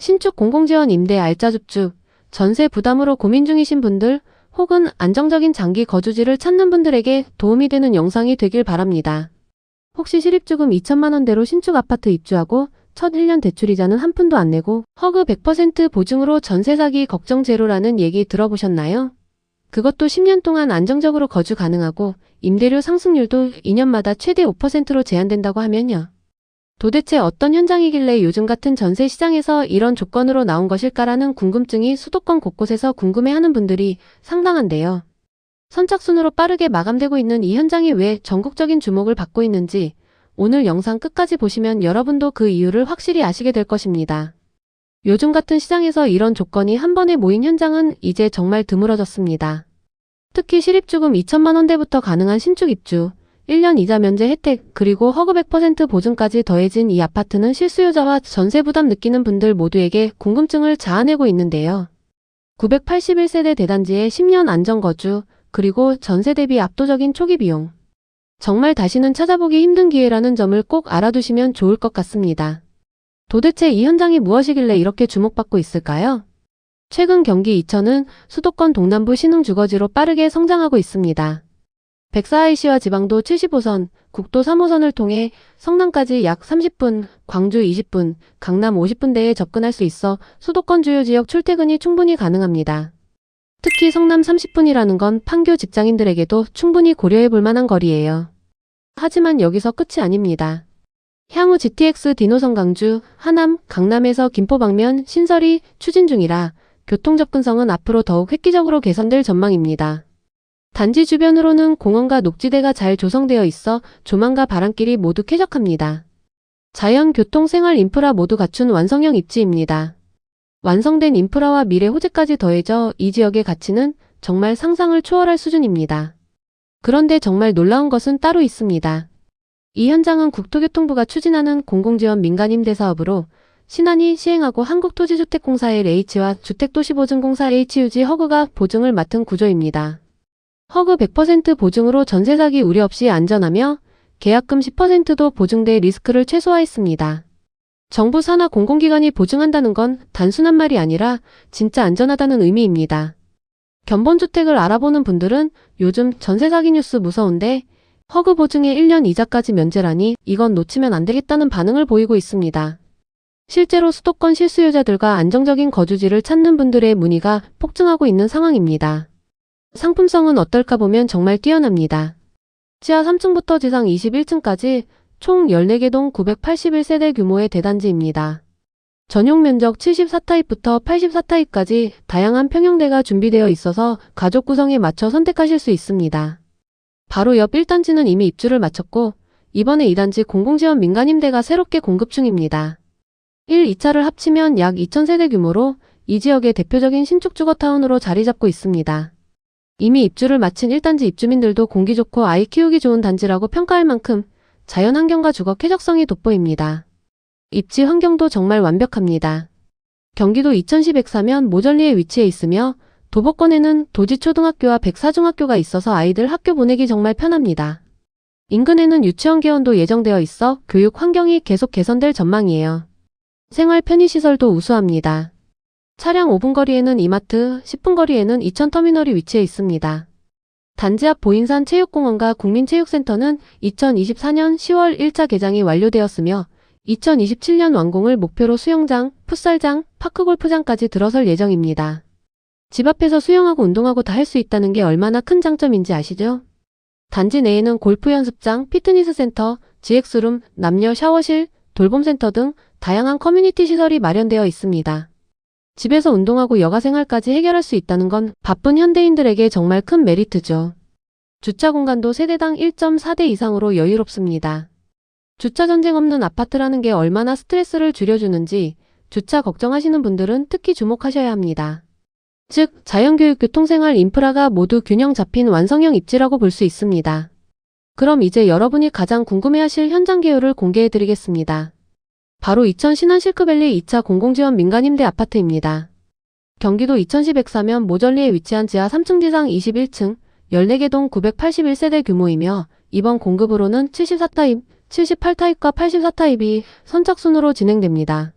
신축 공공지원 임대 알짜 줍줍, 전세 부담으로 고민 중이신 분들 혹은 안정적인 장기 거주지를 찾는 분들에게 도움이 되는 영상이 되길 바랍니다. 혹시 실입주금 2천만 원대로 신축 아파트 입주하고 첫 1년 대출이자는 한 푼도 안 내고 허그 100% 보증으로 전세 사기 걱정 제로라는 얘기 들어보셨나요? 그것도 10년 동안 안정적으로 거주 가능하고 임대료 상승률도 2년마다 최대 5%로 제한된다고 하면요. 도대체 어떤 현장이길래 요즘 같은 전세 시장에서 이런 조건으로 나온 것일까라는 궁금증이 수도권 곳곳에서 궁금해하는 분들이 상당한데요. 선착순으로 빠르게 마감되고 있는 이 현장이 왜 전국적인 주목을 받고 있는지 오늘 영상 끝까지 보시면 여러분도 그 이유를 확실히 아시게 될 것입니다. 요즘 같은 시장에서 이런 조건이 한 번에 모인 현장은 이제 정말 드물어졌습니다. 특히 실입주금 2천만 원대부터 가능한 신축 입주, 1년 이자 면제 혜택, 그리고 허그 100% 보증까지 더해진 이 아파트는 실수요자와 전세 부담 느끼는 분들 모두에게 궁금증을 자아내고 있는데요. 981세대 대단지의 10년 안정거주, 그리고 전세 대비 압도적인 초기 비용. 정말 다시는 찾아보기 힘든 기회라는 점을 꼭 알아두시면 좋을 것 같습니다. 도대체 이 현장이 무엇이길래 이렇게 주목받고 있을까요? 최근 경기 이천은 수도권 동남부 신흥주거지로 빠르게 성장하고 있습니다. 104IC와 지방도 75선, 국도 3호선을 통해 성남까지 약 30분, 광주 20분, 강남 50분대에 접근할 수 있어 수도권 주요 지역 출퇴근이 충분히 가능합니다. 특히 성남 30분이라는 건 판교 직장인들에게도 충분히 고려해 볼 만한 거리예요. 하지만 여기서 끝이 아닙니다. 향후 GTX 디노선 강주, 하남, 강남에서 김포 방면 신설이 추진 중이라 교통 접근성은 앞으로 더욱 획기적으로 개선될 전망입니다. 단지 주변으로는 공원과 녹지대가 잘 조성되어 있어 조망과 바람길이 모두 쾌적합니다. 자연, 교통, 생활 인프라 모두 갖춘 완성형 입지입니다. 완성된 인프라와 미래 호재까지 더해져 이 지역의 가치는 정말 상상을 초월할 수준입니다. 그런데 정말 놀라운 것은 따로 있습니다. 이 현장은 국토교통부가 추진하는 공공지원 민간임대사업으로 신한이 시행하고 한국토지주택공사 LH와 주택도시보증공사 HUG 허그가 보증을 맡은 구조입니다. 허그 100% 보증으로 전세 사기 우려 없이 안전하며 계약금 10%도 보증돼 리스크를 최소화했습니다. 정부 산하 공공기관이 보증한다는 건 단순한 말이 아니라 진짜 안전하다는 의미입니다. 견본주택을 알아보는 분들은 요즘 전세 사기 뉴스 무서운데 허그 보증에 1년 이자까지 면제라니 이건 놓치면 안 되겠다는 반응을 보이고 있습니다. 실제로 수도권 실수요자들과 안정적인 거주지를 찾는 분들의 문의가 폭증하고 있는 상황입니다. 상품성은 어떨까 보면 정말 뛰어납니다. 지하 3층부터 지상 21층까지 총 14개 동 981세대 규모의 대단지입니다. 전용 면적 74타입부터 84타입까지 다양한 평형대가 준비되어 있어서 가족 구성에 맞춰 선택하실 수 있습니다. 바로 옆 1단지는 이미 입주를 마쳤고 이번에 2단지 공공지원 민간임대가 새롭게 공급 중입니다. 1, 2차를 합치면 약 2000세대 규모로 이 지역의 대표적인 신축 주거타운으로 자리 잡고 있습니다. 이미 입주를 마친 1단지 입주민들도 공기 좋고 아이 키우기 좋은 단지라고 평가할 만큼 자연환경과 주거 쾌적성이 돋보입니다. 입지 환경도 정말 완벽합니다. 경기도 이천시 백사면 모절리에 위치해 있으며 도보권에는 도지초등학교와 백사중학교가 있어서 아이들 학교 보내기 정말 편합니다. 인근에는 유치원 개원도 예정되어 있어 교육 환경이 계속 개선될 전망이에요. 생활 편의시설도 우수합니다. 차량 5분 거리에는 이마트, 10분 거리에는 이천터미널이 위치해 있습니다. 단지 앞 보인산 체육공원과 국민체육센터는 2024년 10월 1차 개장이 완료되었으며 2027년 완공을 목표로 수영장, 풋살장, 파크골프장까지 들어설 예정입니다. 집 앞에서 수영하고 운동하고 다 할 수 있다는 게 얼마나 큰 장점인지 아시죠? 단지 내에는 골프 연습장, 피트니스 센터, GX룸, 남녀 샤워실, 돌봄센터 등 다양한 커뮤니티 시설이 마련되어 있습니다. 집에서 운동하고 여가 생활까지 해결할 수 있다는 건 바쁜 현대인들에게 정말 큰 메리트죠. 주차 공간도 세대당 1.4대 이상으로 여유롭습니다. 주차 전쟁 없는 아파트라는 게 얼마나 스트레스를 줄여주는지 주차 걱정하시는 분들은 특히 주목하셔야 합니다. 즉, 자연교육, 교통생활, 인프라가 모두 균형 잡힌 완성형 입지라고 볼 수 있습니다. 그럼 이제 여러분이 가장 궁금해하실 현장 개요를 공개해드리겠습니다. 바로 이천 신안 실크밸리 2차 공공지원 민간임대 아파트입니다. 경기도 이천시 백사면 모절리에 위치한 지하 3층 지상 21층 14개 동 981세대 규모이며 이번 공급으로는 74타입, 78타입과 84타입이 선착순으로 진행됩니다.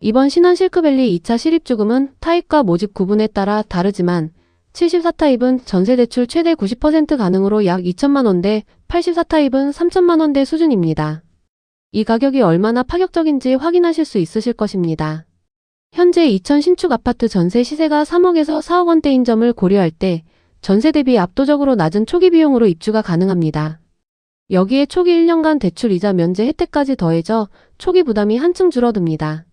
이번 신한 실크밸리 2차 실입주금은 타입과 모집 구분에 따라 다르지만 74타입은 전세대출 최대 90% 가능으로 약 2천만 원대, 84타입은 3천만 원대 수준입니다. 이 가격이 얼마나 파격적인지 확인하실 수 있으실 것입니다. 현재 이천 신축 아파트 전세 시세가 3억에서 4억 원대인 점을 고려할 때 전세 대비 압도적으로 낮은 초기 비용으로 입주가 가능합니다. 여기에 초기 1년간 대출 이자 면제 혜택까지 더해져 초기 부담이 한층 줄어듭니다.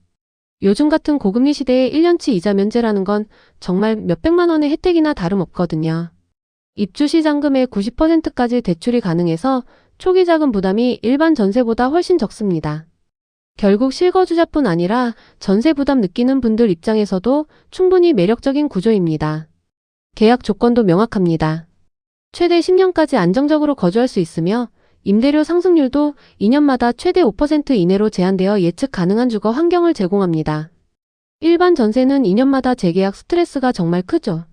요즘 같은 고금리 시대에 1년치 이자 면제라는 건 정말 몇백만 원의 혜택이나 다름없거든요. 입주 시장금의 90%까지 대출이 가능해서 초기 자금 부담이 일반 전세보다 훨씬 적습니다. 결국 실거주자뿐 아니라 전세 부담 느끼는 분들 입장에서도 충분히 매력적인 구조입니다. 계약 조건도 명확합니다. 최대 10년까지 안정적으로 거주할 수 있으며 임대료 상승률도 2년마다 최대 5% 이내로 제한되어 예측 가능한 주거 환경을 제공합니다. 일반 전세는 2년마다 재계약 스트레스가 정말 크죠.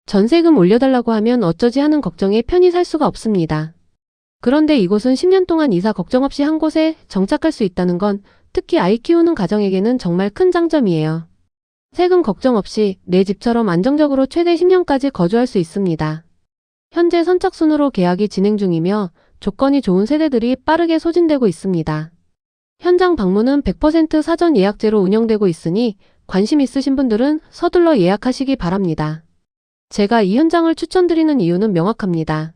전세금 올려달라고 하면 어쩌지 하는 걱정에 편히 살 수가 없습니다. 그런데 이곳은 10년 동안 이사 걱정 없이 한 곳에 정착할 수 있다는 건 특히 아이 키우는 가정에게는 정말 큰 장점이에요. 세금 걱정 없이 내 집처럼 안정적으로 최대 10년까지 거주할 수 있습니다. 현재 선착순으로 계약이 진행 중이며 조건이 좋은 세대들이 빠르게 소진되고 있습니다. 현장 방문은 100% 사전 예약제로 운영되고 있으니 관심 있으신 분들은 서둘러 예약하시기 바랍니다. 제가 이 현장을 추천드리는 이유는 명확합니다.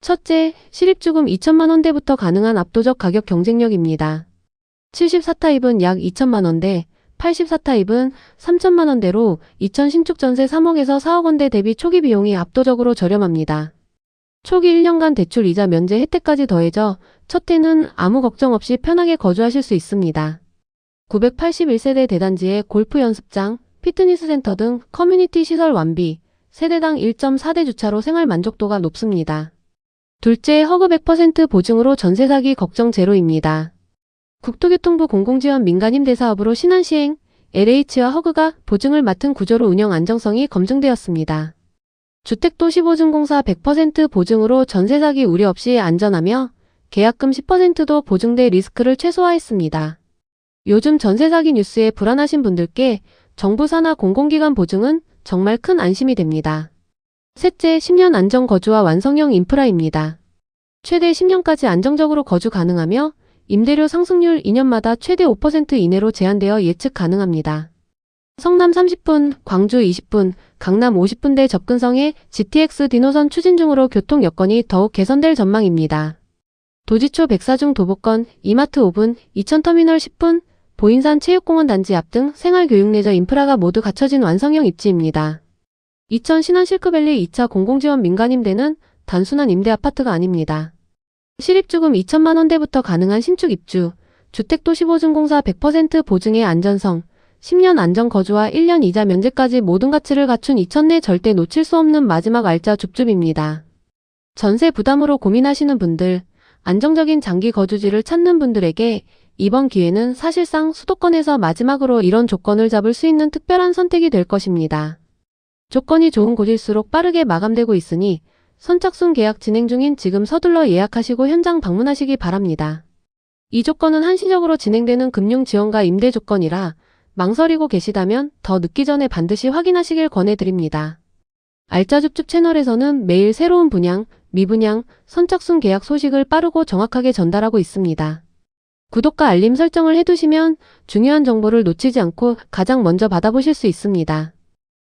첫째, 실입주금 2천만 원대부터 가능한 압도적 가격 경쟁력입니다. 74타입은 약 2천만 원대, 84타입은 3천만 원대로 2000 신축 전세 3억에서 4억 원대 대비 초기 비용이 압도적으로 저렴합니다. 초기 1년간 대출 이자 면제 혜택까지 더해져 첫 해는 아무 걱정 없이 편하게 거주하실 수 있습니다. 981세대 대단지에 골프 연습장, 피트니스 센터 등 커뮤니티 시설 완비, 세대당 1.4대 주차로 생활 만족도가 높습니다. 둘째, 허그 100% 보증으로 전세 사기 걱정 제로입니다. 국토교통부 공공지원 민간임대 사업으로 신한 시행, LH와 허그가 보증을 맡은 구조로 운영 안정성이 검증되었습니다. 주택도시보증공사 100% 보증으로 전세 사기 우려 없이 안전하며 계약금 10%도 보증돼 리스크를 최소화했습니다. 요즘 전세 사기 뉴스에 불안하신 분들께 정부 산하 공공기관 보증은 정말 큰 안심이 됩니다. 셋째, 10년 안정 거주와 완성형 인프라입니다. 최대 10년까지 안정적으로 거주 가능하며 임대료 상승률 2년마다 최대 5% 이내로 제한되어 예측 가능합니다. 성남 30분, 광주 20분, 강남 50분대 접근성에 GTX 디노선 추진 중으로 교통 여건이 더욱 개선될 전망입니다. 도지초 백사중 도보권, 이마트 5분, 이천터미널 10분, 보인산 체육공원 단지 앞 등 생활교육레저 인프라가 모두 갖춰진 완성형 입지입니다. 이천 신한 실크밸리 2차 공공지원 민간임대는 단순한 임대 아파트가 아닙니다. 실입주금 2천만 원대부터 가능한 신축 입주, 주택도시보증공사 100% 보증의 안전성, 10년 안정거주와 1년 이자 면제까지 모든 가치를 갖춘 이천 내 절대 놓칠 수 없는 마지막 알짜 줍줍입니다. 전세 부담으로 고민하시는 분들, 안정적인 장기 거주지를 찾는 분들에게 이번 기회는 사실상 수도권에서 마지막으로 이런 조건을 잡을 수 있는 특별한 선택이 될 것입니다. 조건이 좋은 곳일수록 빠르게 마감되고 있으니 선착순 계약 진행 중인 지금 서둘러 예약하시고 현장 방문하시기 바랍니다. 이 조건은 한시적으로 진행되는 금융지원과 임대 조건이라 망설이고 계시다면 더 늦기 전에 반드시 확인하시길 권해드립니다. 알짜줍줍 채널에서는 매일 새로운 분양, 미분양, 선착순 계약 소식을 빠르고 정확하게 전달하고 있습니다. 구독과 알림 설정을 해두시면 중요한 정보를 놓치지 않고 가장 먼저 받아보실 수 있습니다.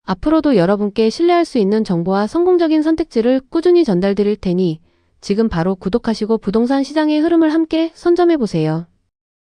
앞으로도 여러분께 신뢰할 수 있는 정보와 성공적인 선택지를 꾸준히 전달드릴 테니 지금 바로 구독하시고 부동산 시장의 흐름을 함께 선점해보세요.